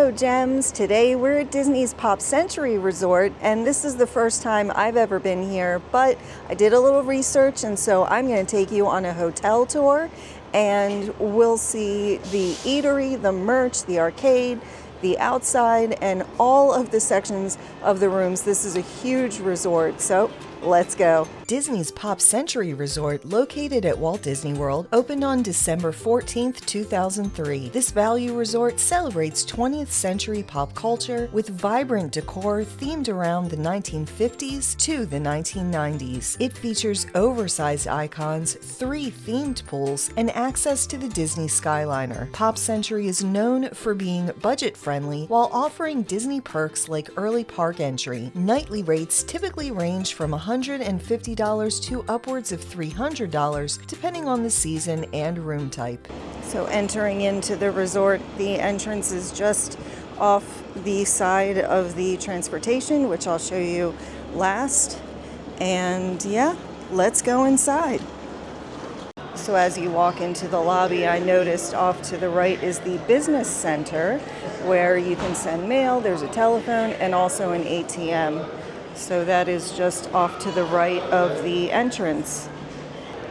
Hello Gems! Today we're at Disney's Pop Century Resort, and this is the first time I've ever been here, but I did a little research, and so I'm going to take you on a hotel tour, and we'll see the eatery, the merch, the arcade, the outside, and all of the sections of the rooms. This is a huge resort, so let's go. Disney's Pop Century Resort, located at Walt Disney World, opened on December 14th, 2003. This value resort celebrates 20th century pop culture with vibrant decor themed around the 1950s to the 1990s. It features oversized icons, 3 themed pools, and access to the Disney Skyliner. Pop Century is known for being budget-friendly while offering Disney perks like early park entry. Nightly rates typically range from $150 to upwards of $300, depending on the season and room type. So entering into the resort, the entrance is just off the side of the transportation, which I'll show you last. And yeah, let's go inside. So as you walk into the lobby, I noticed off to the right is the business center, where you can send mail, there's a telephone, and also an ATM. So that is just off to the right of the entrance.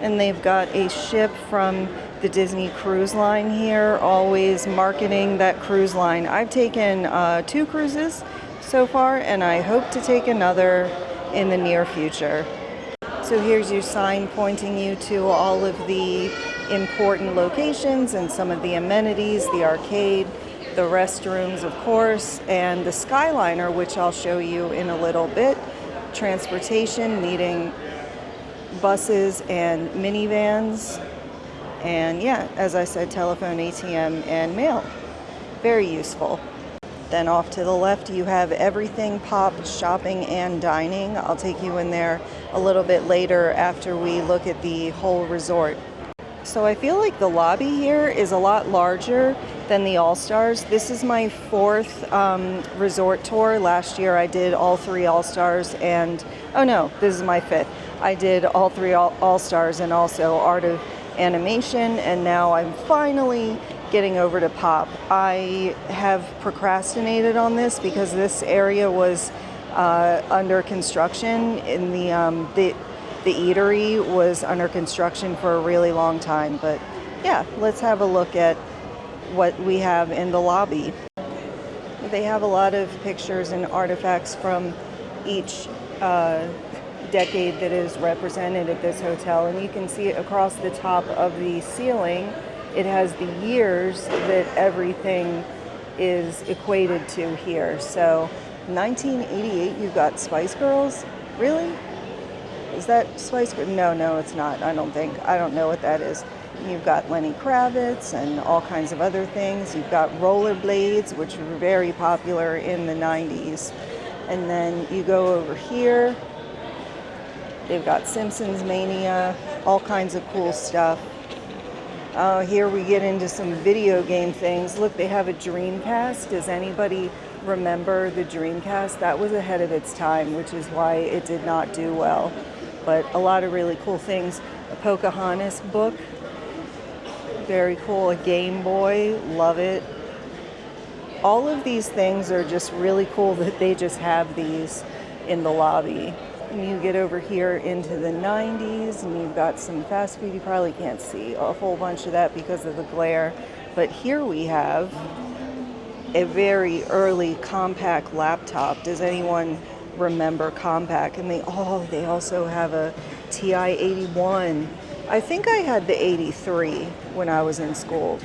And they've got a ship from the Disney Cruise Line here, always marketing that cruise line. I've taken 2 cruises so far, and I hope to take another in the near future. So here's your sign pointing you to all of the important locations and some of the amenities, the arcade, the restrooms, of course, and the Skyliner, which I'll show you in a little bit. Transportation, needing buses and minivans. And yeah, as I said, telephone, ATM, and mail. Very useful. Then off to the left, you have everything pop, shopping and dining. I'll take you in there a little bit later after we look at the whole resort. So I feel like the lobby here is a lot larger than the All-Stars. This is my 4th resort tour. Last year I did all 3 All-Stars, and oh no, this is my 5th. I did all 3 All-Stars and also Art of Animation, and now I'm finally getting over to Pop. I have procrastinated on this because this area was under construction. In the eatery was under construction for a really long time, but yeah, let's have a look at what we have in the lobby. They have a lot of pictures and artifacts from each decade that is represented at this hotel, and you can see it across the top of the ceiling. It has the years that everything is equated to here. So 1988, you've got Spice Girls? Really? Is that Spice Girls? No, it's not. I don't know what that is. You've got Lenny Kravitz and all kinds of other things. You've got rollerblades, which were very popular in the 90s. And then you go over here. They've got Simpsons Mania, all kinds of cool stuff. Here we get into some video game things. Look, they have a Dreamcast. Does anybody remember the Dreamcast? That was ahead of its time, which is why it did not do well. But a lot of really cool things. A Pocahontas book, very cool. A Game Boy, love it. All of these things are just really cool that they just have these in the lobby. And you get over here into the 90s, and you've got some fast food. You probably can't see a whole bunch of that because of the glare. But here we have a very early Compaq laptop. Does anyone remember Compaq? And they also have a TI-81. I think I had the 83 when I was in school,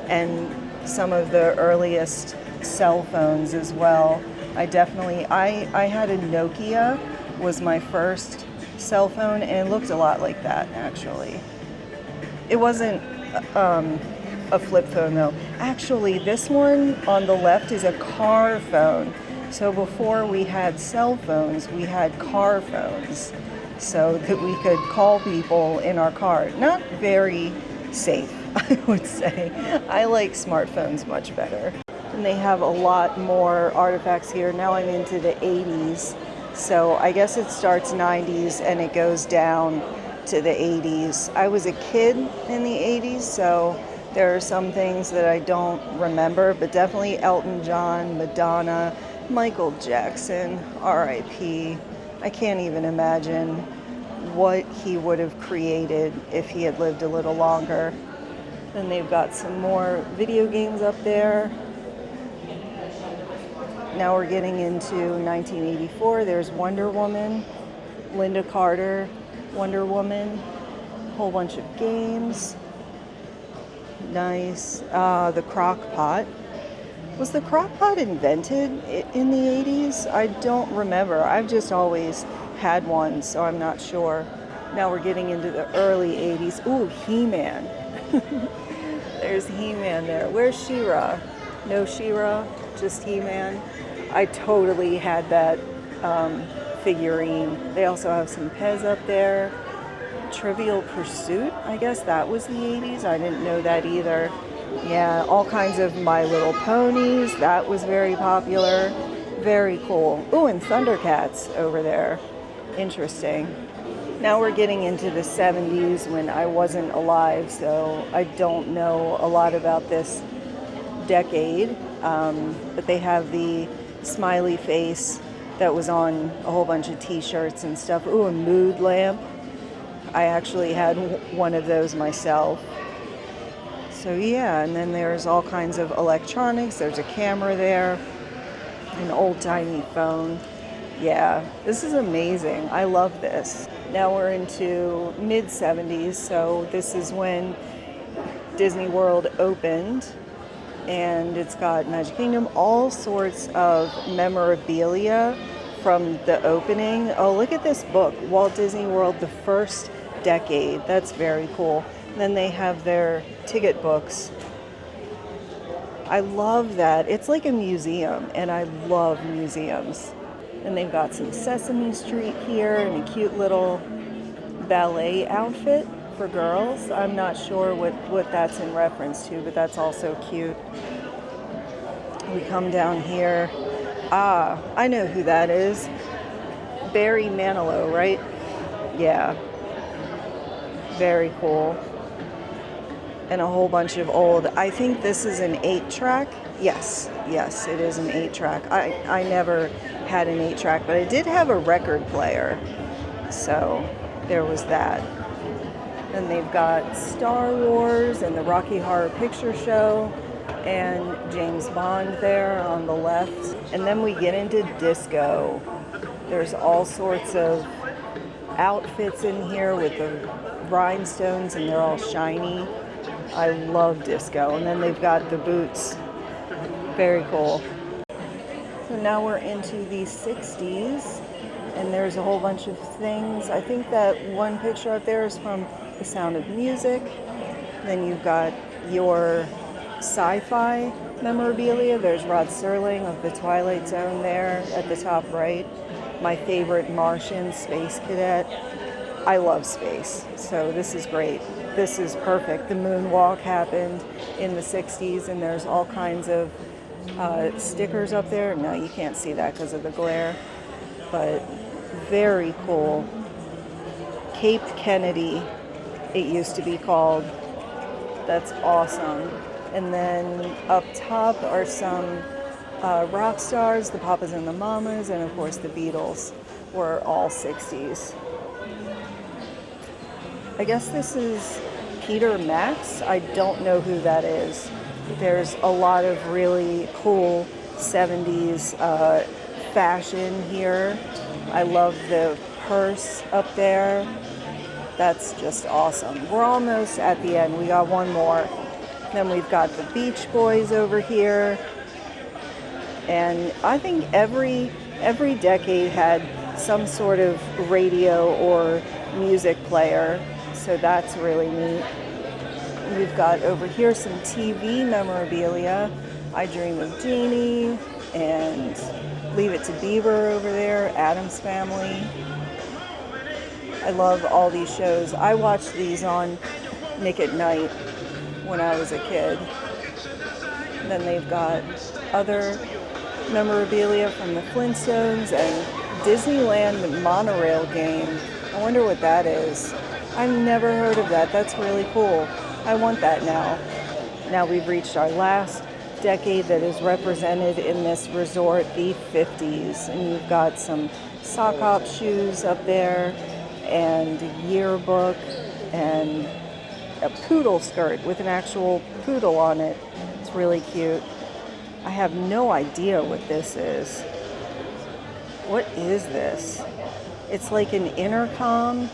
and some of the earliest cell phones as well. I had a Nokia, was my first cell phone, and it looked a lot like that, actually. It wasn't a flip phone though. Actually, this one on the left is a car phone. So before we had cell phones, we had car phones, so that we could call people in our car. Not very safe, I would say. I like smartphones much better. And they have a lot more artifacts here. Now I'm into the 80s. So I guess it starts 90s and it goes down to the 80s. I was a kid in the 80s, so There are some things that I don't remember, but definitely Elton John, Madonna, Michael Jackson, R.I.P. I can't even imagine what he would have created if he had lived a little longer. Then they've got some more video games up there. Now we're getting into 1984. There's Wonder Woman, Linda Carter, Wonder Woman, a whole bunch of games. Nice. The crock pot. Was the crock pot invented in the 80s? I don't remember. I've just always had one, so I'm not sure. Now we're getting into the early 80s. Ooh, He-Man. There's He-Man there. Where's She-Ra? No She-Ra, just He-Man. I totally had that figurine. They also have some Pez up there. Trivial Pursuit, I guess that was the 80s. I didn't know that either. Yeah, all kinds of My Little Ponies. That was very popular. Very cool. Ooh, and Thundercats over there. Interesting. Now we're getting into the 70s when I wasn't alive, so I don't know a lot about this decade. But they have the smiley face that was on a whole bunch of t-shirts and stuff. Ooh, a mood lamp. I actually had one of those myself. So yeah, and then there's all kinds of electronics. There's a camera there, an old-timey phone. Yeah, this is amazing. I love this. Now we're into mid-70s, so this is when Disney World opened, and it's got Magic Kingdom, all sorts of memorabilia from the opening. Oh, look at this book, Walt Disney World, the First Decade. That's very cool. And then they have their ticket books. I love that. It's like a museum, and I love museums. And they've got some Sesame Street here and a cute little ballet outfit for girls. I'm not sure what that's in reference to, but that's also cute. We come down here. Ah, I know who that is. Barry Manilow, right? Yeah. Very cool. And a whole bunch of old, I think this is an 8-track. Yes, it is an 8-track. I never had an 8-track, but I did have a record player. So there was that. And they've got Star Wars and the Rocky Horror Picture Show and James Bond there on the left. And then we get into disco. There's all sorts of outfits in here with the rhinestones, and they're all shiny. I love disco. And then they've got the boots. Very cool. So now we're into the 60s, and there's a whole bunch of things. I think that one picture up there is from The Sound of Music. Then you've got your sci-fi memorabilia. There's Rod Serling of The Twilight Zone there at the top right. My favorite Martian, Space Cadet. I love space, so this is great. This is perfect. The moonwalk happened in the 60s, and there's all kinds of stickers up there. No, you can't see that because of the glare, but very cool. Cape Kennedy, it used to be called. That's awesome. And then up top are some rock stars, the Papas and the Mamas, and of course the Beatles were all 60s. I guess this is Peter Max. I don't know who that is. There's a lot of really cool 70s fashion here. I love the purse up there. That's just awesome. We're almost at the end. We got one more. Then we've got the Beach Boys over here. And I think every decade had some sort of radio or music player. So that's really neat. We've got over here some TV memorabilia. I Dream of Jeannie and Leave It to Beaver over there, Addams Family. I love all these shows. I watched these on Nick at Night when I was a kid. And then they've got other memorabilia from the Flintstones and Disneyland monorail game. I wonder what that is. I've never heard of that. That's really cool. I want that now. Now we've reached our last decade that is represented in this resort, the 50s. And you've got some sock hop shoes up there, and yearbook, and a poodle skirt with an actual poodle on it. It's really cute. I have no idea what this is. What is this? It's like an intercom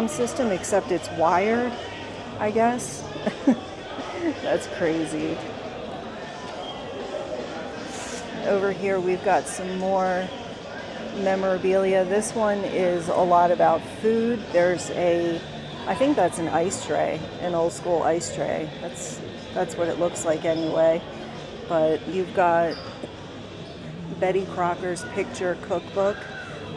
system, except it's wired, I guess. That's crazy. Over here we've got some more memorabilia. This one is a lot about food. There's I think that's an ice tray, an old school ice tray. That's what it looks like anyway. But you've got Betty Crocker's picture cookbook.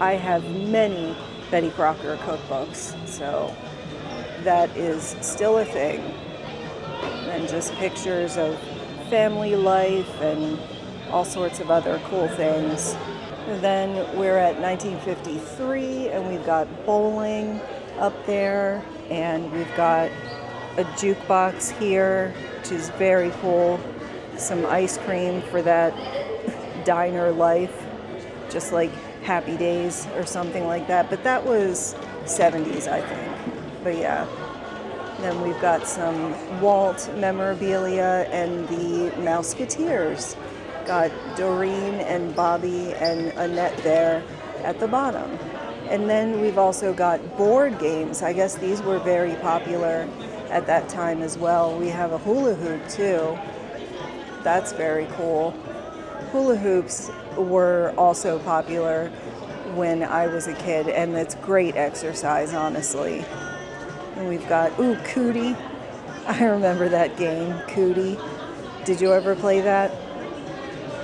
I have many Betty Crocker cookbooks, so that is still a thing. And just pictures of family life and all sorts of other cool things. And then we're at 1953, and we've got bowling up there, and we've got a jukebox here, which is very cool. Some ice cream for that diner life, just like Happy Days or something like that. But that was 70s, I think. But yeah. Then we've got some Walt memorabilia and the Mouseketeers. Got Doreen and Bobby and Annette there at the bottom. And then we've also got board games. I guess these were very popular at that time as well. We have a hula hoop too. That's very cool. Hula hoops were also popular when I was a kid, and it's great exercise, honestly. And we've got, Cootie. I remember that game, Cootie. Did you ever play that?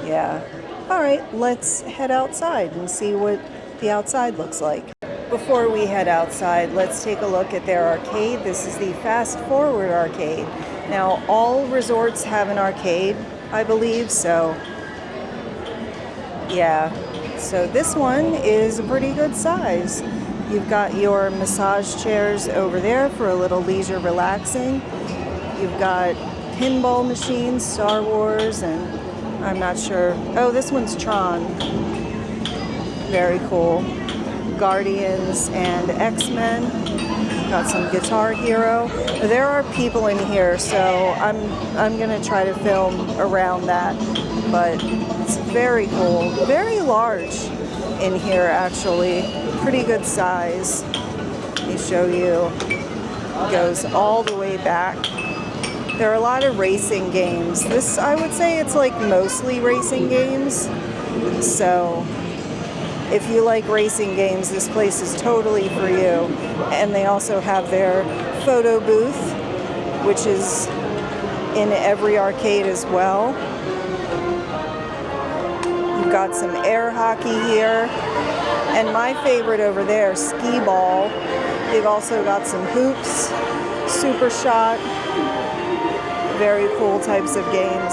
Yeah. All right, let's head outside and see what the outside looks like. Before we head outside, let's take a look at their arcade. This is the Fast Forward arcade. Now, all resorts have an arcade, I believe, so yeah. So this one is a pretty good size. You've got your massage chairs over there for a little leisure relaxing. You've got pinball machines, Star Wars, and I'm not sure. Oh, this one's Tron. Very cool. Guardians and X-Men. Got some Guitar Hero. There are people in here, so I'm gonna try to film around that. But it's very cool. Very large in here, actually. Pretty good size. Let me show you. It goes all the way back. There are a lot of racing games. This, I would say it's like mostly racing games. So if you like racing games, this place is totally for you. And they also have their photo booth, which is in every arcade as well. You've got some air hockey here. And my favorite over there, skee ball. They've also got some hoops, super shot. Very cool types of games.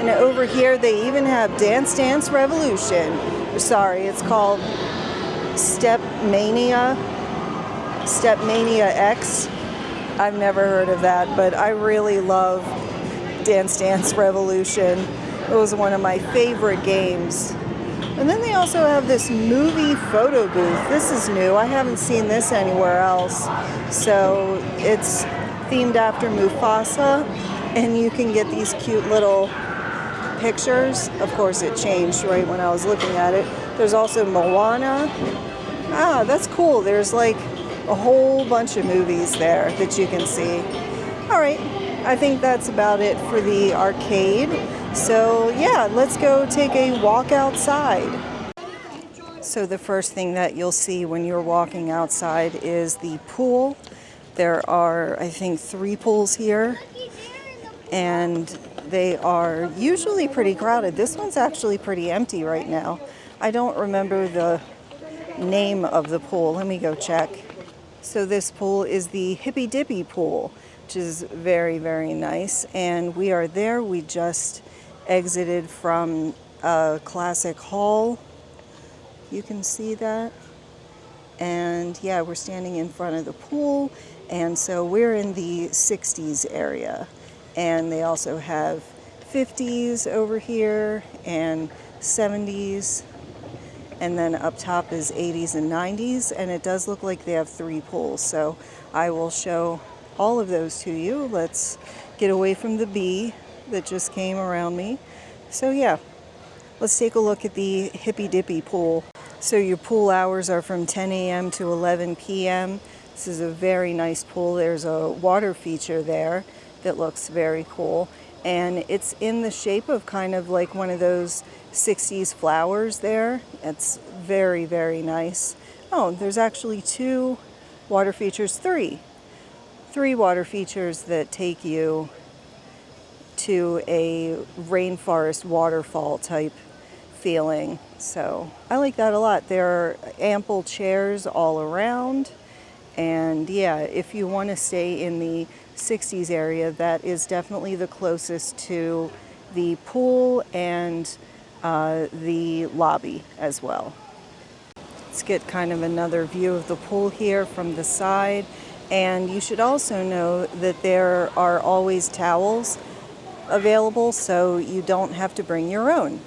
And over here they even have Dance Dance Revolution. Sorry, it's called Step Mania X. I've never heard of that, but I really love Dance Dance Revolution. It was one of my favorite games. And then they also have this movie photo booth. This is new. I haven't seen this anywhere else. So it's themed after Mufasa, and you can get these cute little pictures. Of course, it changed right when I was looking at it. There's also Moana. Ah, that's cool. There's like a whole bunch of movies there that you can see. All right, I think that's about it for the arcade. So yeah, let's go take a walk outside. So the first thing that you'll see when you're walking outside is the pool. There are, I think, 3 pools here, and they are usually pretty crowded. This one's actually pretty empty right now. I don't remember the name of the pool. Let me go check. So this pool is the Hippy Dippy pool, which is very, very nice. And we are there. We just exited from a classic hall. You can see that. And yeah, we're standing in front of the pool, and so we're in the 60s area. And they also have 50s over here and 70s, and then up top is 80s and 90s, and it does look like they have 3 pools. So I will show all of those to you. Let's get away from the bee that just came around me. So yeah, let's take a look at the Hippy Dippy pool. So your pool hours are from 10 a.m. to 11 p.m. This is a very nice pool. There's a water feature there that looks very cool. And it's in the shape of kind of like one of those 60s flowers there. It's very, very nice. Oh, there's actually 2 water features, 3 water features that take you to a rainforest waterfall type feeling. So I like that a lot. There are ample chairs all around, and yeah, if you want to stay in the 60s area, that is definitely the closest to the pool and the lobby as well. Let's get kind of another view of the pool here from the side. And you should also know that there are always towels available, so you don't have to bring your own.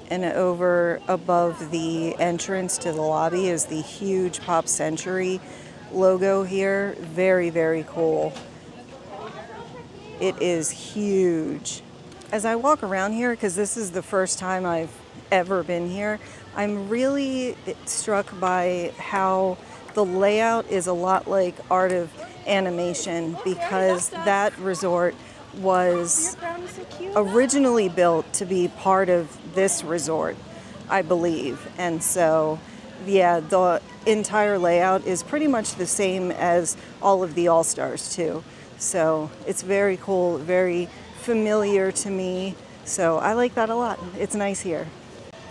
And over above the entrance to the lobby is the huge Pop Century logo here. Very, very cool. It is huge. As I walk around here, because this is the first time I've ever been here, I'm really struck by how the layout is a lot like Art of Animation, because that resort was originally built to be part of this resort, I believe. And so, yeah, the entire layout is pretty much the same as all of the All-Stars too. So it's very cool, very familiar to me. So I like that a lot. It's nice here.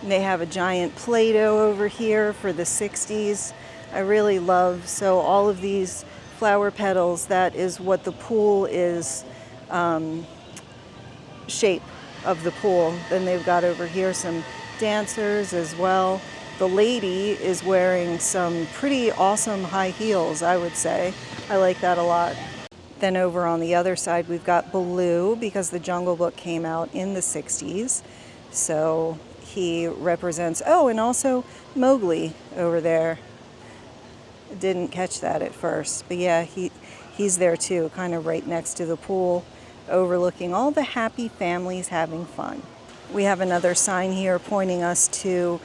And they have a giant Play-Doh over here for the 60s. I really love, so all of these flower petals, that is what the pool is, shape of the pool. Then they've got over here some dancers as well. The lady is wearing some pretty awesome high heels, I would say. I like that a lot. Then over on the other side, we've got Baloo, because the Jungle Book came out in the 60s. So he represents, oh, and also Mowgli over there. Didn't catch that at first, but yeah, he's there too, kind of right next to the pool, overlooking all the happy families having fun. We have another sign here pointing us to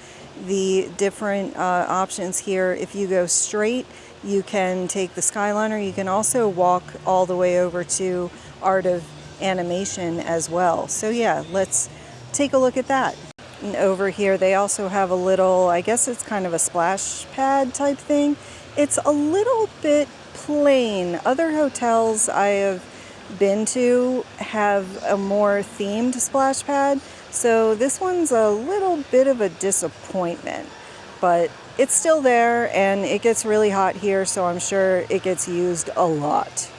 the different options here. If you go straight, you can take the Skyliner. You can also walk all the way over to Art of Animation as well. So yeah, let's take a look at that. And over here, they also have a little, I guess it's kind of a splash pad type thing. It's a little bit plain. Other hotels I have been to have a more themed splash pad, so this one's a little bit of a disappointment, but it's still there, and it gets really hot here, so I'm sure it gets used a lot.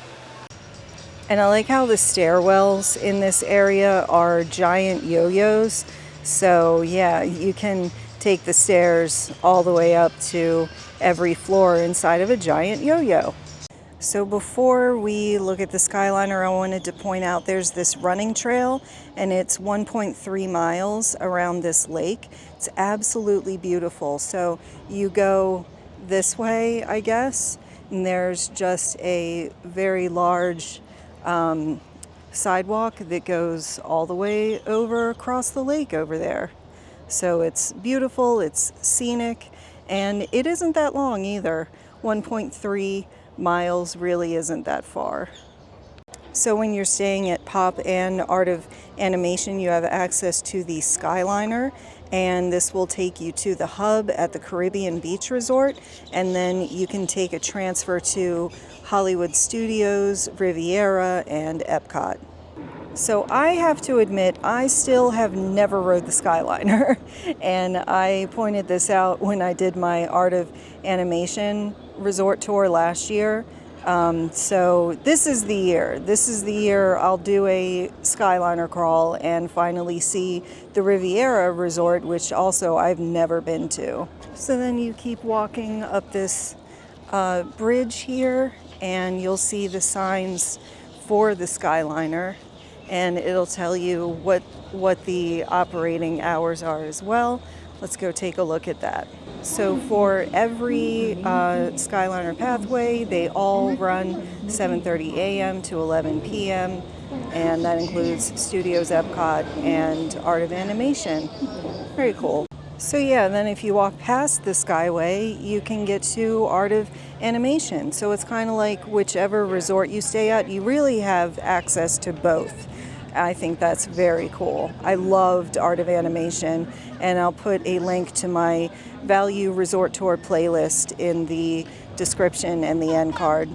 And I like how the stairwells in this area are giant yo-yos, so yeah, you can take the stairs all the way up to every floor inside of a giant yo-yo. So before we look at the Skyliner, I wanted to point out there's this running trail, and it's 1.3 miles around this lake. It's absolutely beautiful. So you go this way, I guess, and there's just a very large sidewalk that goes all the way over across the lake over there. So it's beautiful, it's scenic, and it isn't that long either. 1.3 miles really isn't that far. So when you're staying at Pop and Art of Animation, you have access to the Skyliner, and this will take you to the hub at the Caribbean Beach Resort, and then you can take a transfer to Hollywood Studios, Riviera, and Epcot. So I have to admit, I still have never rode the Skyliner, and I pointed this out when I did my Art of Animation resort tour last year. So this is the year. This is the year I'll do a Skyliner crawl and finally see the Riviera Resort, which also I've never been to. So then you keep walking up this bridge here, and you'll see the signs for the Skyliner, and it'll tell you what the operating hours are as well. Let's go take a look at that. So for every Skyliner pathway, they all run 7:30 a.m. to 11 p.m., and that includes Studios Epcot and Art of Animation. Very cool. So yeah, then if you walk past the Skyway, you can get to Art of Animation. So it's kind of like whichever resort you stay at, you really have access to both. I think that's very cool. I loved Art of Animation, and I'll put a link to my Value Resort Tour playlist in the description and the end card.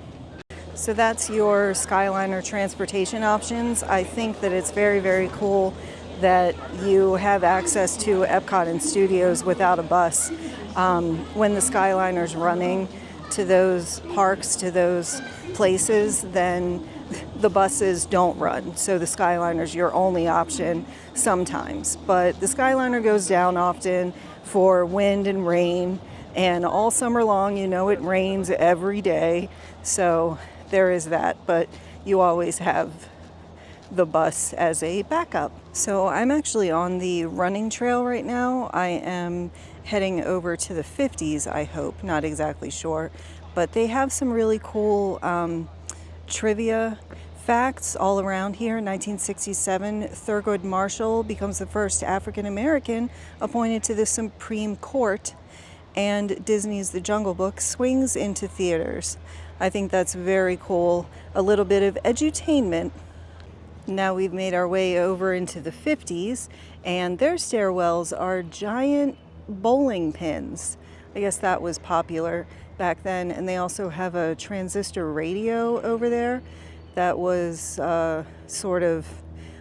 So that's your Skyliner transportation options. I think that it's very, very cool that you have access to Epcot and Studios without a bus. When the Skyliner's running to those parks, to those places, then the buses don't run. So the Skyliner's your only option sometimes. But the Skyliner goes down often for wind and rain, and all summer long, you know, it rains every day. So there is that, but you always have the bus as a backup. So I'm actually on the running trail right now. I am heading over to the 50s, I hope, not exactly sure, but they have some really cool trivia facts all around here. In 1967, Thurgood Marshall becomes the first African American appointed to the Supreme Court, and Disney's The Jungle Book swings into theaters. I think that's very cool. A little bit of edutainment. Now we've made our way over into the 50s, and their stairwells are giant bowling pins. I guess that was popular back then. And they also have a transistor radio over there that was sort of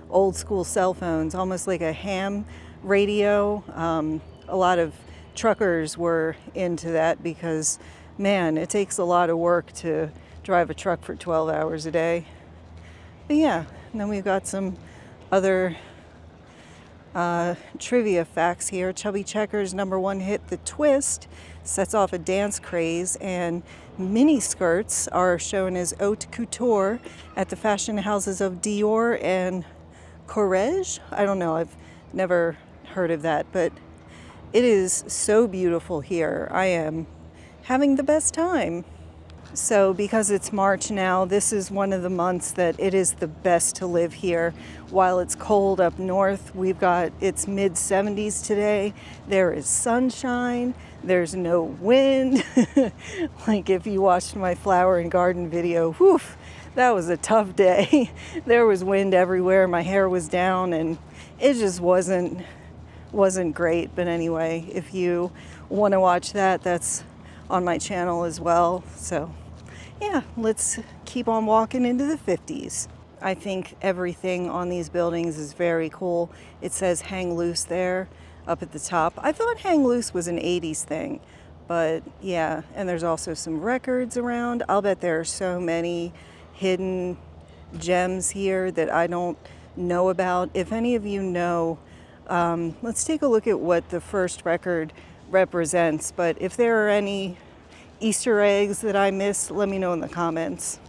old school cell phones, almost like a ham radio. A lot of truckers were into that because, man, it takes a lot of work to drive a truck for 12 hours a day. But yeah, and then we've got some other trivia facts here. Chubby Checker's #1 hit, The Twist, sets off a dance craze, and mini skirts are shown as haute couture at the fashion houses of Dior and Courrèges. I don't know, I've never heard of that, but it is so beautiful here. I am having the best time. So because it's March now, this is one of the months that it is the best to live here. While it's cold up north, it's mid-70s today. There is sunshine. There's no wind. Like if you watched my flower and garden video, whew, that was a tough day. There was wind everywhere. My hair was down, and it just wasn't great. But anyway, if you want to watch that, that's on my channel as well. So yeah, let's keep on walking into the 50s. I think everything on these buildings is very cool. It says Hang Loose there up at the top. I thought Hang Loose was an 80s thing, but yeah, and there's also some records around. I'll bet there are so many hidden gems here that I don't know about. If any of you know, let's take a look at what the first record represents, but if there are any Easter eggs that I missed, let me know in the comments.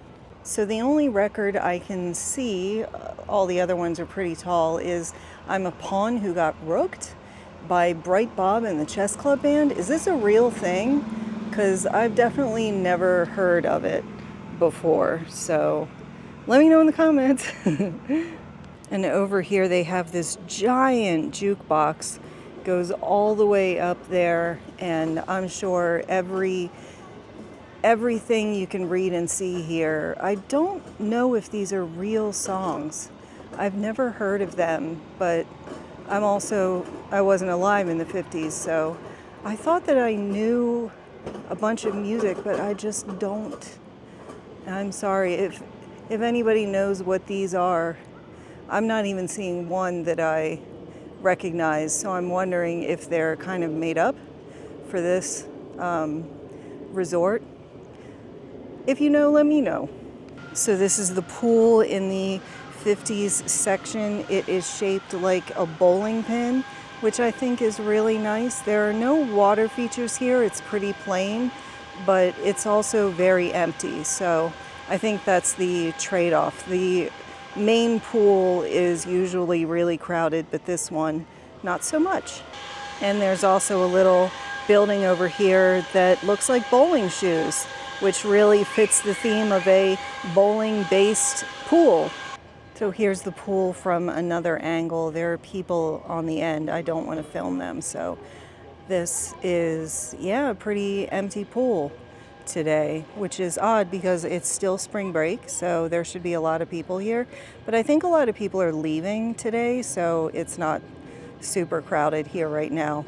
So the only record I can see, all the other ones are pretty tall, is I'm a Pawn Who Got Rooked by Bright Bob and the Chess Club Band. Is this a real thing? Because I've definitely never heard of it before, so let me know in the comments. And over here they have this giant jukebox, goes all the way up there, and I'm sure everything you can read and see here. I don't know if these are real songs. I've never heard of them, but I wasn't alive in the 50s, so I thought that I knew a bunch of music, but I just don't. I'm sorry if anybody knows what these are. I'm not even seeing one that I recognize, so I'm wondering if they're kind of made up for this resort. If you know, let me know. So this is the pool in the 50s section. It is shaped like a bowling pin, which I think is really nice. There are no water features here. It's pretty plain, but it's also very empty. So I think that's the trade-off. The main pool is usually really crowded, but this one, not so much. And there's also a little building over here that looks like bowling shoes, which really fits the theme of a bowling-based pool. So here's the pool from another angle. There are people on the end. I don't want to film them, so this is, yeah, a pretty empty pool today, which is odd because it's still spring break, so there should be a lot of people here. But I think a lot of people are leaving today, so it's not super crowded here right now.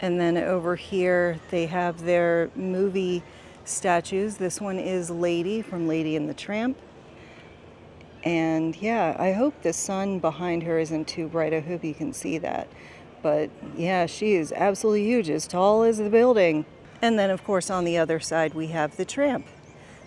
And then over here, they have their movie statues. This one is Lady from Lady and the Tramp. And yeah, I hope the sun behind her isn't too bright. I hope you can see that. But yeah, she is absolutely huge, as tall as the building. And then of course on the other side we have the Tramp.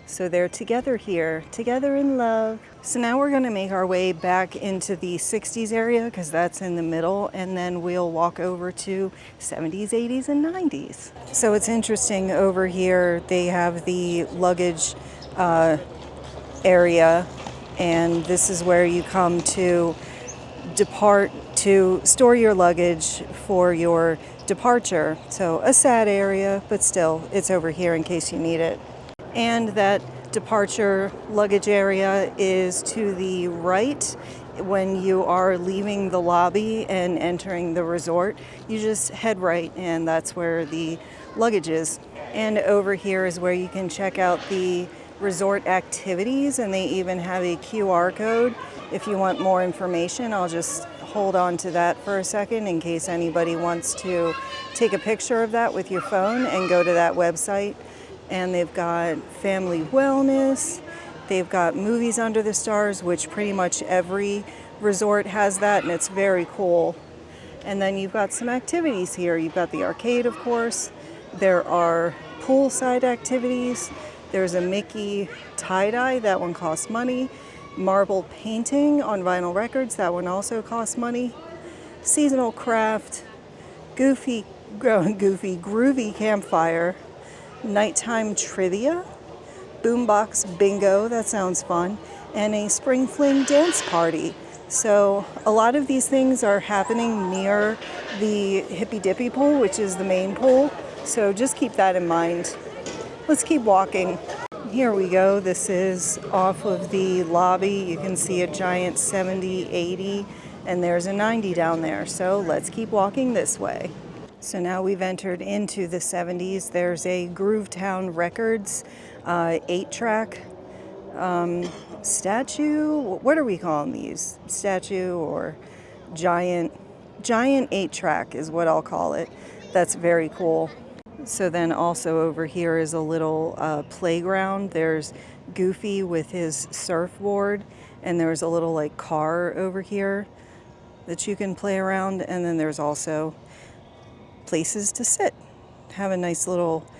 So they're together here, together in love. So now we're gonna make our way back into the 60s area because that's in the middle, and then we'll walk over to 70s, 80s, and 90s. So it's interesting over here, they have the luggage area, and this is where you come to depart, to store your luggage for your departure. So a sad area, but still, it's over here in case you need it. And that departure luggage area is to the right. When you are leaving the lobby and entering the resort, you just head right, and that's where the luggage is. And over here is where you can check out the resort activities, and they even have a QR code if you want more information. I'll just hold on to that for a second in case anybody wants to take a picture of that with your phone and go to that website. And they've got family wellness, they've got movies under the stars, which pretty much every resort has that, and it's very cool. And then you've got some activities here. You've got the arcade, of course. There are poolside activities. There's a Mickey tie-dye, that one costs money. Marble painting on vinyl records, that one also costs money. Seasonal craft, groovy campfire, nighttime trivia, boombox bingo, that sounds fun, and a spring fling dance party. So a lot of these things are happening near the Hippy Dippy pool, which is the main pool. So just keep that in mind. Let's keep walking. Here we go. This is off of the lobby. You can see a giant 70, 80, and there's a 90 down there. So let's keep walking this way. So now we've entered into the 70s. There's a Groovetown Records 8-track statue. What are we calling these? Statue or giant 8-track is what I'll call it. That's very cool. So then also over here is a little playground. There's Goofy with his surfboard, and there's a little like car over here that you can play around. And then there's also places to sit, have a nice little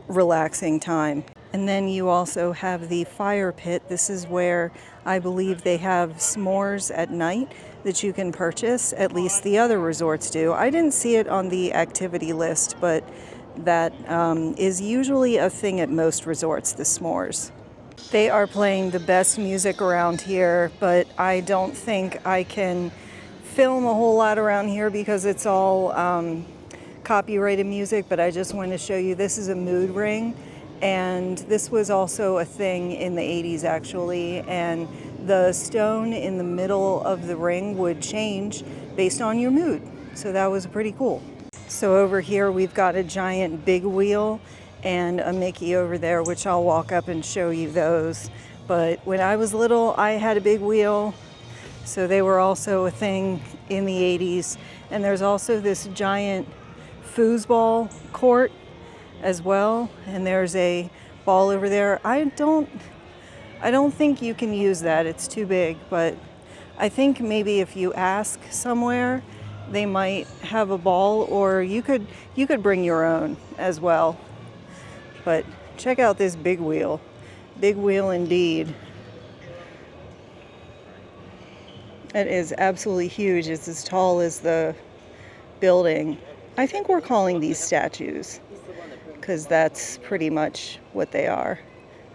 relaxing time. And then you also have the fire pit. This is where I believe they have s'mores at night that you can purchase. At least the other resorts do. I didn't see it on the activity list, but that is usually a thing at most resorts, the s'mores. They are playing the best music around here, but I don't think I can film a whole lot around here because it's all copyrighted music, but I just want to show you, this is a mood ring, and this was also a thing in the 80s actually, and the stone in the middle of the ring would change based on your mood, so that was pretty cool. So over here we've got a giant big wheel and a Mickey over there, which I'll walk up and show you those. But when I was little, I had a big wheel, so they were also a thing in the 80s. And there's also this giant foosball court as well, and there's a ball over there. I don't think you can use that, it's too big, but I think maybe if you ask somewhere, they might have a ball, or you could bring your own as well. But check out this big wheel indeed. It is absolutely huge. It's as tall as the building. I think we're calling these statues because that's pretty much what they are.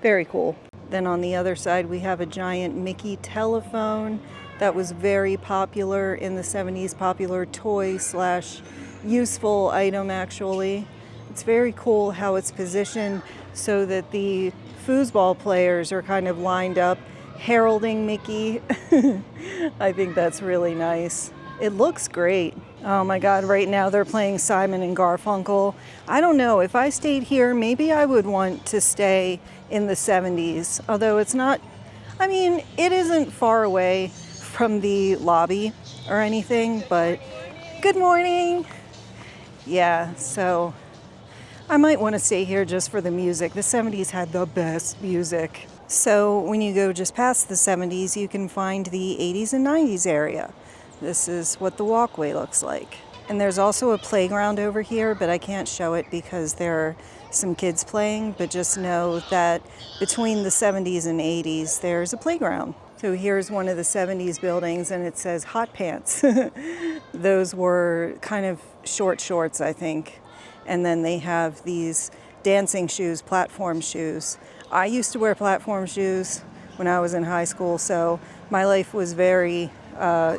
Very cool. Then on the other side, we have a giant Mickey telephone that was very popular in the 70s, popular toy slash useful item actually. It's very cool how it's positioned so that the foosball players are kind of lined up heralding Mickey. I think that's really nice. It looks great. Oh my God, right now they're playing Simon and Garfunkel. I don't know, if I stayed here, maybe I would want to stay in the 70s, although it's not, I mean, it isn't far away from the lobby or anything, but good morning. Yeah, so I might want to stay here just for the music. The 70s had the best music. So when you go just past the 70s, you can find the 80s and 90s area. This is what the walkway looks like. And there's also a playground over here, but I can't show it because there are some kids playing, but just know that between the 70s and 80s, there's a playground. So here's one of the 70s buildings and it says hot pants. Those were kind of short shorts, I think. And then they have these dancing shoes, platform shoes. I used to wear platform shoes when I was in high school, so my life was very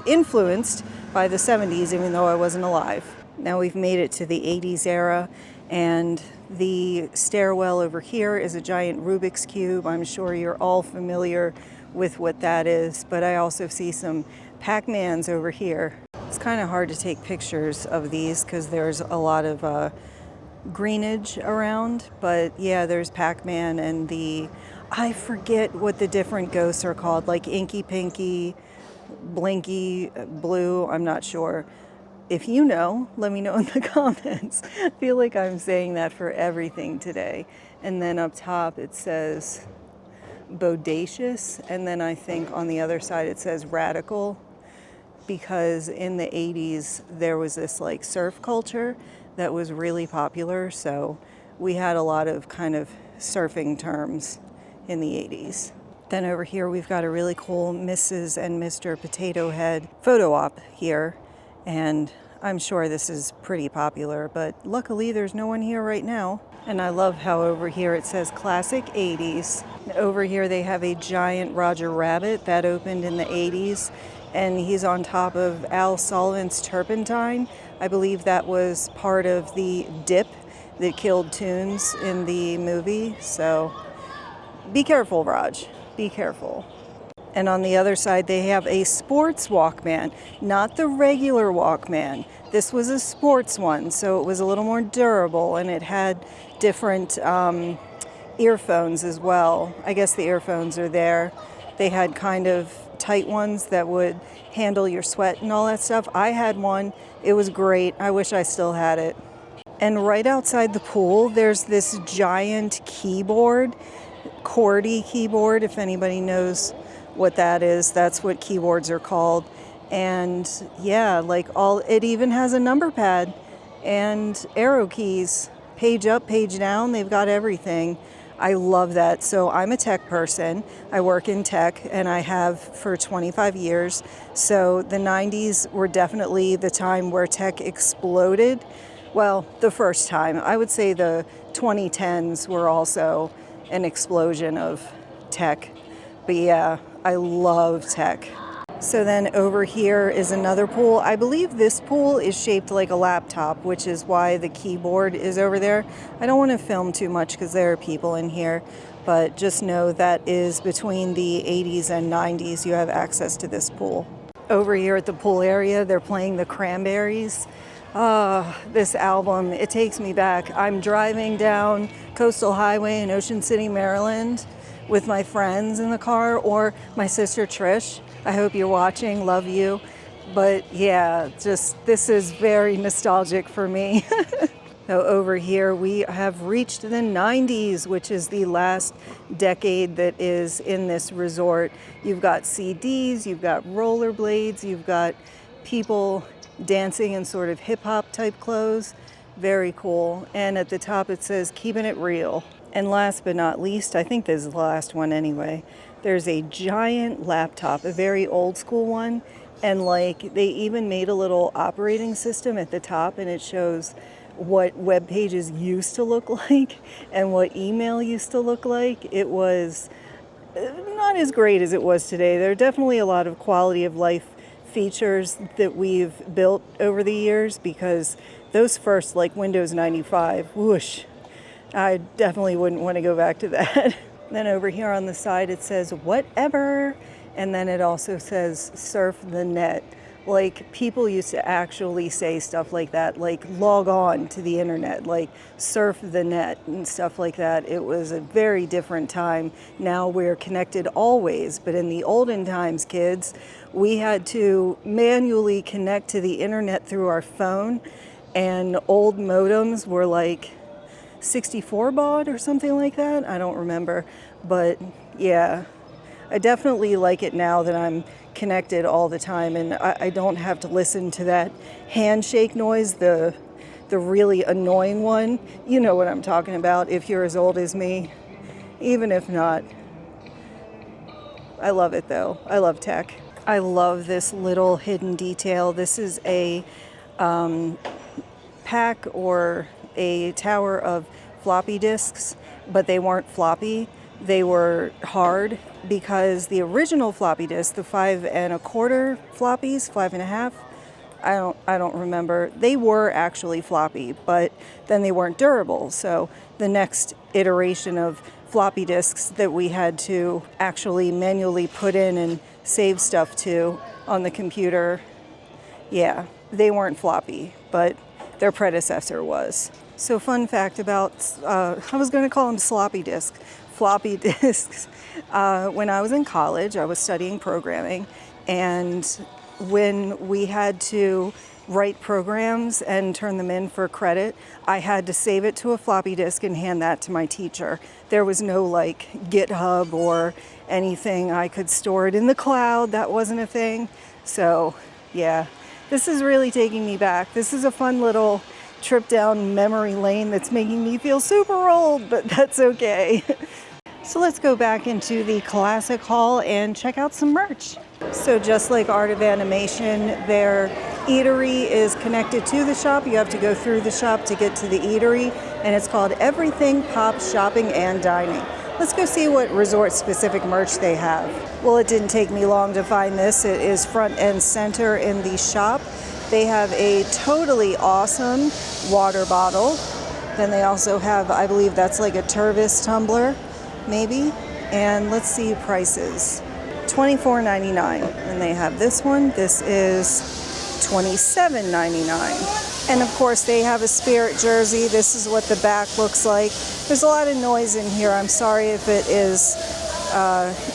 influenced by the 70s, even though I wasn't alive. Now we've made it to the 80s era, and the stairwell over here is a giant Rubik's Cube. I'm sure you're all familiar with what that is, but I also see some Pac-Mans over here. It's kind of hard to take pictures of these because there's a lot of greenage around, but yeah, there's Pac-Man and I forget what the different ghosts are called, like Inky Pinky, Blinky, Blue, I'm not sure. If you know, let me know in the comments. I feel like I'm saying that for everything today. And then up top it says bodacious, and then I think on the other side it says radical, because in the 80s there was this like surf culture that was really popular, so we had a lot of kind of surfing terms in the 80s. Then over here we've got a really cool Mrs. and Mr. Potato Head photo op here, and I'm sure this is pretty popular, but luckily there's no one here right now. And I love how over here it says classic 80s. Over here they have a giant Roger Rabbit that opened in the 80s, and he's on top of Al Sullivan's Turpentine. I believe that was part of the dip that killed Toons in the movie, so be careful, Raj. Be careful. And on the other side, they have a sports Walkman, not the regular Walkman. This was a sports one, so it was a little more durable, and it had different earphones as well. I guess the earphones are there. They had kind of tight ones that would handle your sweat and all that stuff. I had one. It was great. I wish I still had it. And right outside the pool, there's this giant keyboard, QWERTY keyboard, if anybody knows what that is. That's what keyboards are called. And yeah, like it even has a number pad and arrow keys, page up, page down. They've got everything. I love that. So I'm a tech person. I work in tech, and I have for 25 years. So the 90s were definitely the time where tech exploded. Well, the first time. I would say the 2010s were also an explosion of tech. But yeah, I love tech. So then over here is another pool. I believe this pool is shaped like a laptop, which is why the keyboard is over there. I don't want to film too much because there are people in here, but just know that is between the 80s and 90s you have access to this pool. Over here at the pool area, they're playing the Cranberries. This album, it takes me back. I'm driving down Coastal Highway in Ocean City, Maryland with my friends in the car, or my sister Trish. I hope you're watching, love you. But yeah, just this is very nostalgic for me. So over here we have reached the 90s, which is the last decade that is in this resort. You've got CDs, you've got rollerblades, you've got people dancing in sort of hip hop type clothes. Very cool. And at the top it says, keeping it real. And last but not least, I think this is the last one anyway, there's a giant laptop, a very old school one And like they even made a little operating system at the top, and it shows what web pages used to look like and what email used to look like. It was not as great as it was today. There are definitely a lot of quality of life features that we've built over the years, because those first, like Windows 95, whoosh, I definitely wouldn't want to go back to that. Then over here on the side it says whatever, and then it also says surf the net. Like people used to actually say stuff like that, like log on to the internet, like surf the net and stuff like that. It was a very different time. Now we're connected always, but in the olden times, kids, we had to manually connect to the internet through our phone, and old modems were like 64 baud or something like that. I don't remember, but yeah, I definitely like it now that I'm connected all the time, and I don't have to listen to that handshake noise, the really annoying one. You know what I'm talking about if you're as old as me. Even if not, I love it though. I love tech. I love this little hidden detail. This is a pack or a tower of floppy disks, but they weren't floppy. They were hard, because the original floppy disk, the 5 1/4 floppies, 5 1/2, I don't remember. They were actually floppy, but then they weren't durable. So the next iteration of floppy disks that we had to actually manually put in and save stuff to on the computer, yeah, they weren't floppy, but their predecessor was. So fun fact about, I was going to call them sloppy disks. Floppy disks. When I was in college, I was studying programming, and when we had to write programs and turn them in for credit, I had to save it to a floppy disk and hand that to my teacher. There was no like GitHub or anything. I could store it in the cloud. That wasn't a thing. So yeah, this is really taking me back. This is a fun little trip down memory lane that's making me feel super old, but that's okay. So let's go back into the classic hall and check out some merch. So just like Art of Animation, their eatery is connected to the shop. You have to go through the shop to get to the eatery, and it's called Everything Pop Shopping and Dining. Let's go see what resort specific merch they have. Well, it didn't take me long to find this. It is front and center in the shop. They have a totally awesome water bottle. Then they also have, I believe that's like a Tervis tumbler, maybe. And let's see prices. $24.99. And they have this one. This is $27.99. And of course they have a Spirit jersey. This is what the back looks like. There's a lot of noise in here. I'm sorry if it is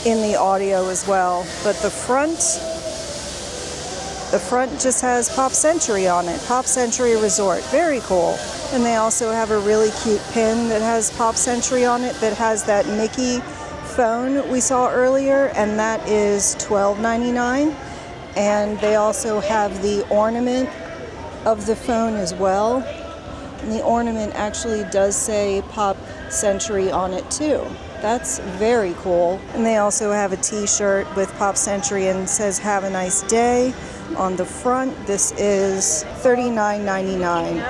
in the audio as well. But the front just has Pop Century on it. Pop Century Resort. Very cool. And they also have a really cute pin that has Pop Century on it that has that Mickey phone we saw earlier, and that is $12.99. And they also have the ornament of the phone as well. And the ornament actually does say Pop Century on it too. That's very cool. And they also have a t-shirt with Pop Century and says "Have a nice day" on the front. This is $39.99.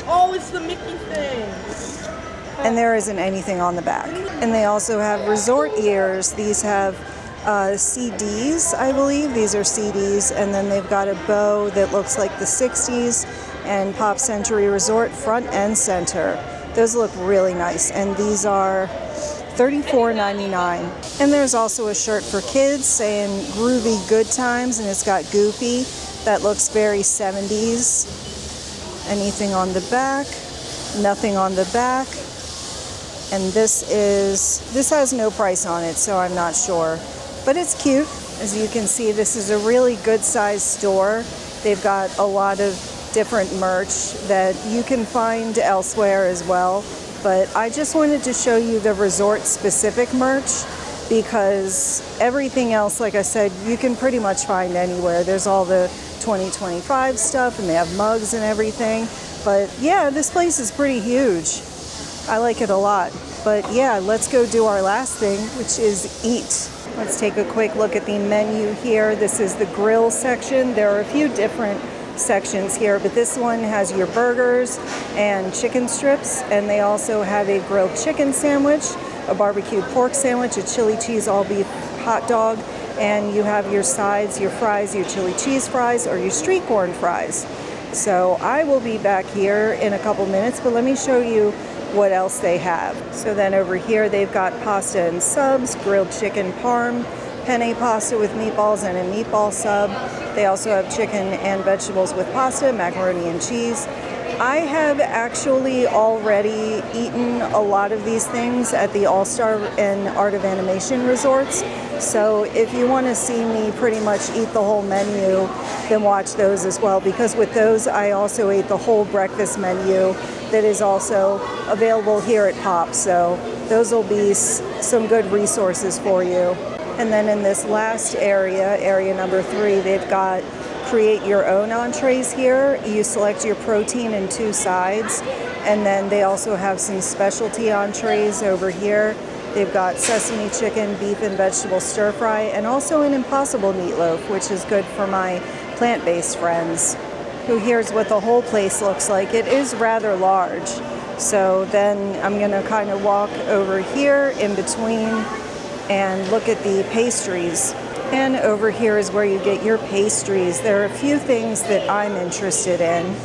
Oh, it's the Mickey thing. And there isn't anything on the back. And they also have resort ears. These have CDs, I believe. These are CDs. And then they've got a bow that looks like the 60s and Pop Century Resort front and center. Those look really nice. And these are $34.99. And there's also a shirt for kids saying "Groovy Good Times," and it's got Goofy. That looks very 70s. Anything on the back? Nothing on the back. And this has no price on it, so I'm not sure. But it's cute. As you can see, this is a really good sized store. They've got a lot of different merch that you can find elsewhere as well. But I just wanted to show you the resort specific merch, because everything else, like I said, you can pretty much find anywhere. There's all the 2025 stuff, and they have mugs and everything. But yeah, this place is pretty huge. I like it a lot. But yeah, let's go do our last thing, which is eat. Let's take a quick look at the menu here. This is the grill section. There are a few different sections here, but this one has your burgers and chicken strips, and they also have a grilled chicken sandwich, a barbecued pork sandwich, a chili cheese all beef hot dog, and you have your sides, your fries, your chili cheese fries, or your street corn fries. So I will be back here in a couple minutes, but let me show you what else they have. So then over here they've got pasta and subs, grilled chicken parm, penne pasta with meatballs and a meatball sub. They also have chicken and vegetables with pasta, macaroni and cheese. I have actually already eaten a lot of these things at the All-Star and Art of Animation resorts. So if you want to see me pretty much eat the whole menu, then watch those as well, because with those I also ate the whole breakfast menu that is also available here at Pop. So those will be some good resources for you. And then in this last area, area number 3, they've got create your own entrees here. You select your protein and 2 sides, and then they also have some specialty entrees over here. They've got sesame chicken, beef and vegetable stir fry, and also an impossible meatloaf, which is good for my plant-based friends. Who here's what the whole place looks like. It is rather large. So then I'm gonna kind of walk over here in between and look at the pastries. And over here is where you get your pastries. There are a few things that I'm interested in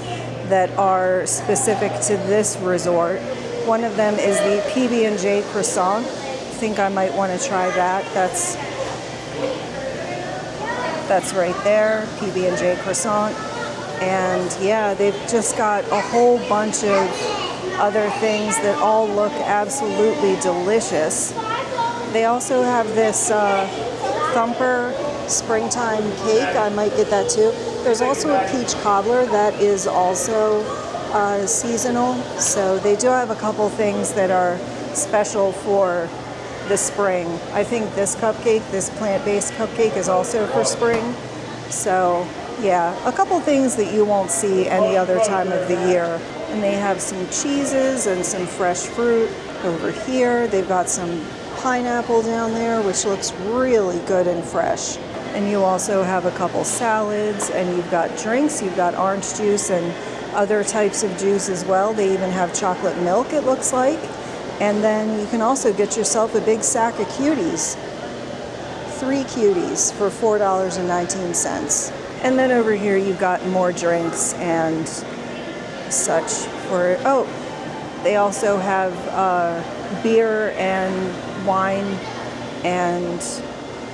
that are specific to this resort. One of them is the PB&J Croissant. I think I might want to try that. That's right there, PB&J Croissant. And yeah, they've just got a whole bunch of other things that all look absolutely delicious. They also have this Thumper springtime cake. I might get that too. There's also a peach cobbler that is also seasonal. So they do have a couple things that are special for the spring. I think this cupcake, this plant-based cupcake, is also for spring. So yeah, a couple things that you won't see any other time of the year. And they have some cheeses and some fresh fruit over here. They've got some pineapple down there, which looks really good and fresh. And you also have a couple salads, and you've got drinks. You've got orange juice and other types of juice as well. They even have chocolate milk, it looks like. And then you can also get yourself a big sack of cuties. 3 cuties for $4.19. And then over here you've got more drinks and such for, oh, they also have beer and wine and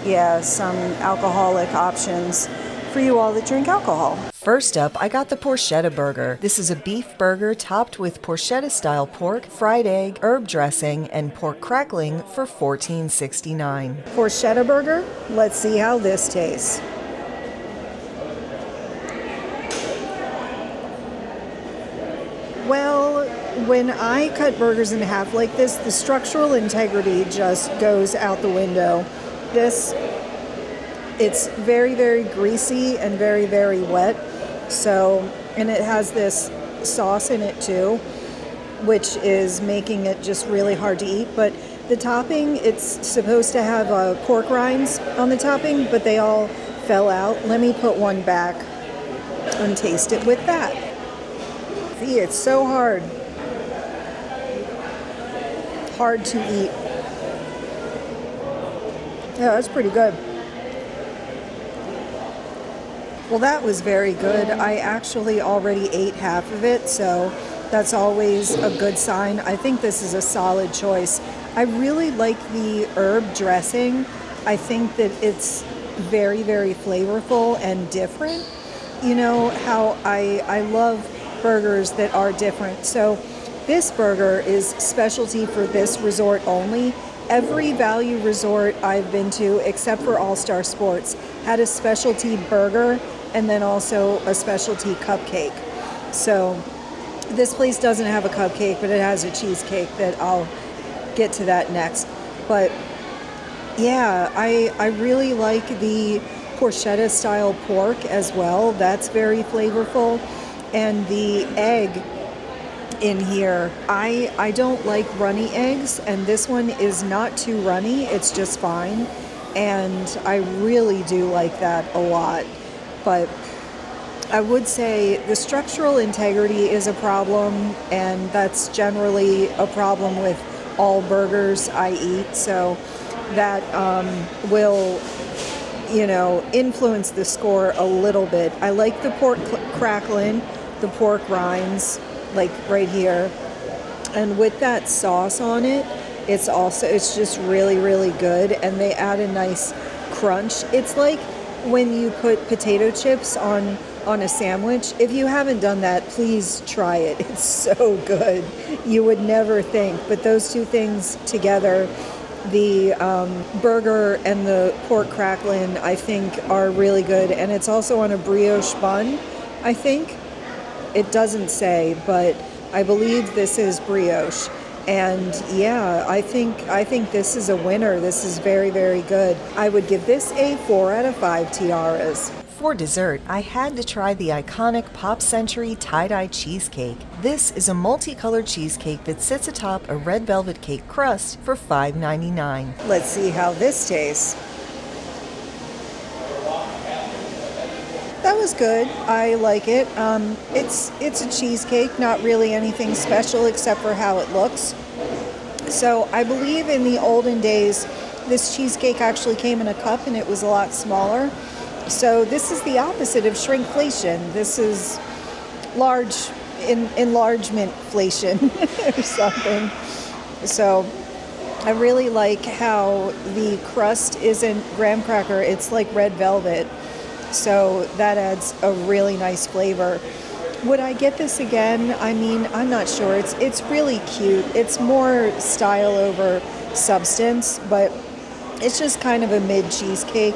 yeah, some alcoholic options for you all that drink alcohol. First up, I got the Porchetta burger. This is a beef burger topped with Porchetta-style pork, fried egg, herb dressing, and pork crackling for $14.69. Porchetta burger? Let's see how this tastes. Well, when I cut burgers in half like this, the structural integrity just goes out the window. It's very, very greasy and very, very wet. So, and it has this sauce in it too, which is making it just really hard to eat. But the topping, it's supposed to have pork rinds on the topping, but they all fell out. Let me put one back and taste it with that. See, it's so hard to eat. Yeah, that's pretty good. Well, that was very good. I actually already ate half of it, so that's always a good sign. I think this is a solid choice. I really like the herb dressing. I think that it's very, very flavorful and different. You know how I love burgers that are different. So this burger is specialty for this resort only. Every value resort I've been to, except for All-Star Sports, had a specialty burger and then also a specialty cupcake. So this place doesn't have a cupcake, but it has a cheesecake that I'll get to that next. But yeah, I really like the Porchetta style pork as well. That's very flavorful. And the egg in here, I don't like runny eggs, and this one is not too runny. It's just fine. and I really do like that a lot. But I would say the structural integrity is a problem, and that's generally a problem with all burgers I eat, so that will, influence the score a little bit. I like the pork crackling, the pork rinds, like right here, and with that sauce on it, it's just really, really good, and they add a nice crunch. It's like when you put potato chips on a sandwich. If you haven't done that, please try it. It's so good. You would never think, but those two things together, the burger and the pork crackling, I think are really good. And it's also on a brioche bun, I think. It doesn't say, but I believe this is brioche. And yeah, I think this is a winner. This is very, very good. I would give this a 4 out of 5 tiaras. For dessert, I had to try the iconic Pop Century tie-dye cheesecake. This is a multicolored cheesecake that sits atop a red velvet cake crust for $5.99. Let's see how this tastes. That was good. I like it. It's a cheesecake, not really anything special except for how it looks. So I believe in the olden days, this cheesecake actually came in a cup and it was a lot smaller. So this is the opposite of shrinkflation. This is large enlargementflation or something. So I really like how the crust isn't graham cracker, it's like red velvet. So that adds a really nice flavor. Would I get this again? I mean, I'm not sure. It's really cute. It's more style over substance, but it's just kind of a mid cheesecake.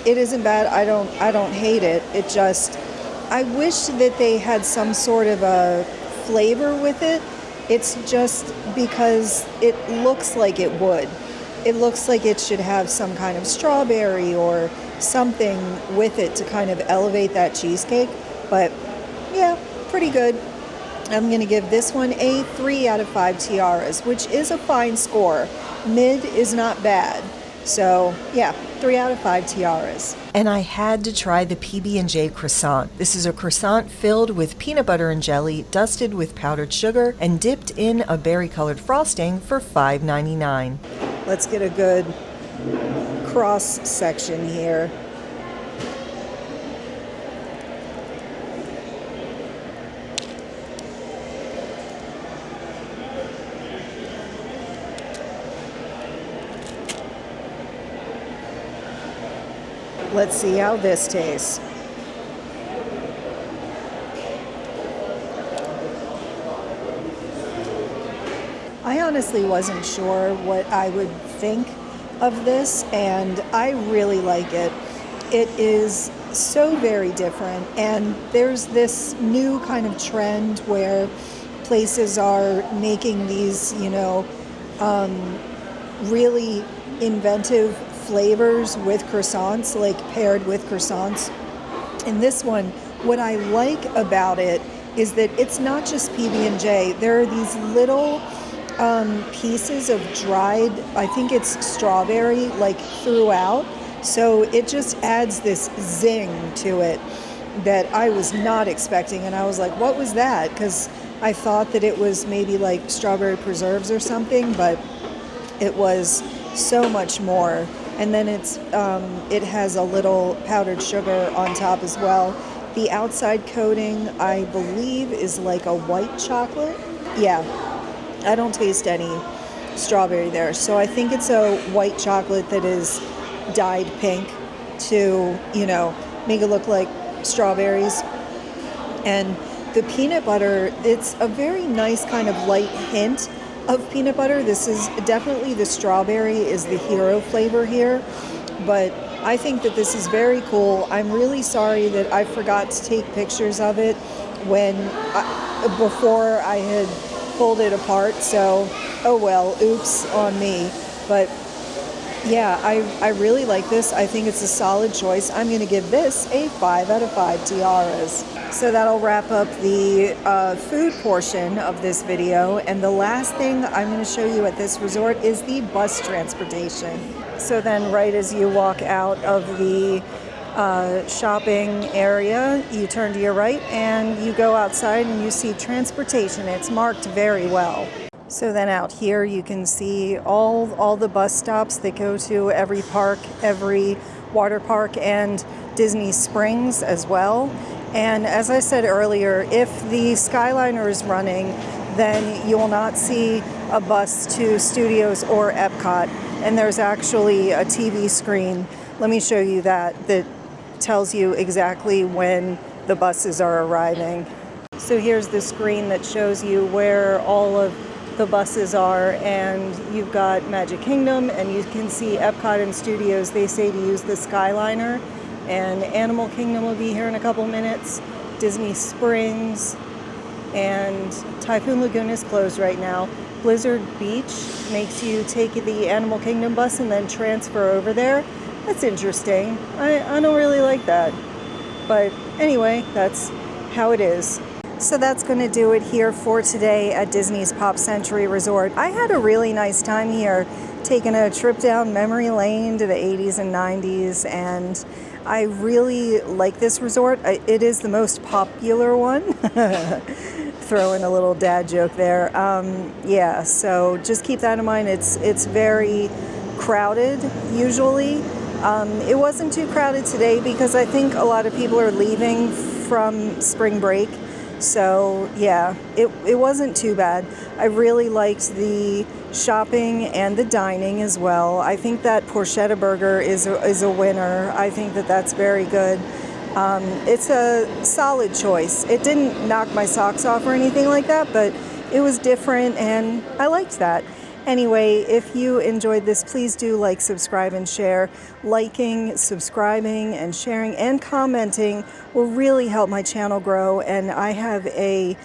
It isn't bad. I don't hate it. It just, I wish that they had some sort of a flavor with it. It's just because it looks like it would. It looks like it should have some kind of strawberry or something with it to kind of elevate that cheesecake. But yeah, pretty good. I'm going to give this one a 3 out of 5 tiaras, which is a fine score. Mid is not bad. So yeah, 3 out of 5 tiaras. And I had to try the PB&J croissant. This is a croissant filled with peanut butter and jelly, dusted with powdered sugar, and dipped in a berry-colored frosting for $5.99. Let's get a good cross section here. Let's see how this tastes. I honestly wasn't sure what I would think of this, and I really like it. It is so very different, and there's this new kind of trend where places are making these, really inventive flavors with croissants, like paired with croissants. And this one, what I like about it is that it's not just PB&J. There are these little pieces of dried, I think it's strawberry, like throughout. So it just adds this zing to it that I was not expecting. And I was like, what was that? Because I thought that it was maybe like strawberry preserves or something, but it was so much more. And then it has a little powdered sugar on top as well. The outside coating, I believe, is like a white chocolate. Yeah, I don't taste any strawberry there. So I think it's a white chocolate that is dyed pink to, make it look like strawberries. And the peanut butter, it's a very nice kind of light hint of peanut butter. This is definitely the strawberry is the hero flavor here, but I think that this is very cool. I'm really sorry that I forgot to take pictures of it before I had pulled it apart, so oh well, oops on me. But yeah, I really like this. I think it's a solid choice. I'm going to give this a 5 out of 5 tiaras. So that'll wrap up the food portion of this video. And the last thing I'm going to show you at this resort is the bus transportation. So then right as you walk out of the shopping area, you turn to your right and you go outside and you see transportation. It's marked very well. So then out here you can see all the bus stops that go to every park, every water park, and Disney Springs as well. And as I said earlier, if the Skyliner is running, then you will not see a bus to Studios or Epcot. And there's actually a TV screen, let me show you that tells you exactly when the buses are arriving. So here's the screen that shows you where all of the buses are, and you've got Magic Kingdom, and you can see Epcot and Studios. They say to use the Skyliner, and Animal Kingdom will be here in a couple minutes. Disney Springs, and Typhoon Lagoon is closed right now. Blizzard Beach makes you take the Animal Kingdom bus and then transfer over there. That's interesting. I don't really like that. But anyway, that's how it is. So that's going to do it here for today at Disney's Pop Century Resort. I had a really nice time here, taking a trip down memory lane to the 80s and 90s, and I really like this resort. It is the most popular one. Throw in a little dad joke there. Yeah, so just keep that in mind. It's very crowded usually. It wasn't too crowded today because I think a lot of people are leaving from spring break. So yeah, it wasn't too bad. I really liked the shopping and the dining as well. I think that Porchetta burger is a winner. I think that's very good. It's a solid choice. It didn't knock my socks off or anything like that, but it was different and I liked that. Anyway, if you enjoyed this, please do like, subscribe, and share. Liking, subscribing, and sharing, and commenting will really help my channel grow. And I have a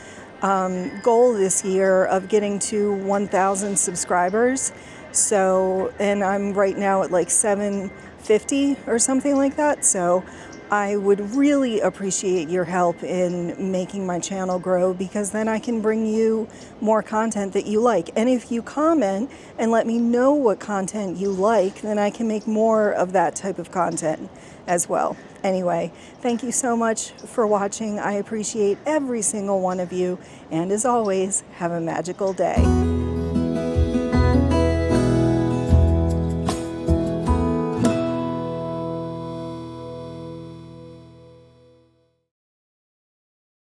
goal this year of getting to 1,000 subscribers. So, and I'm right now at like 750 or something like that. So I would really appreciate your help in making my channel grow, because then I can bring you more content that you like. And if you comment and let me know what content you like, then I can make more of that type of content as well. Anyway, thank you so much for watching. I appreciate every single one of you. And as always, have a magical day.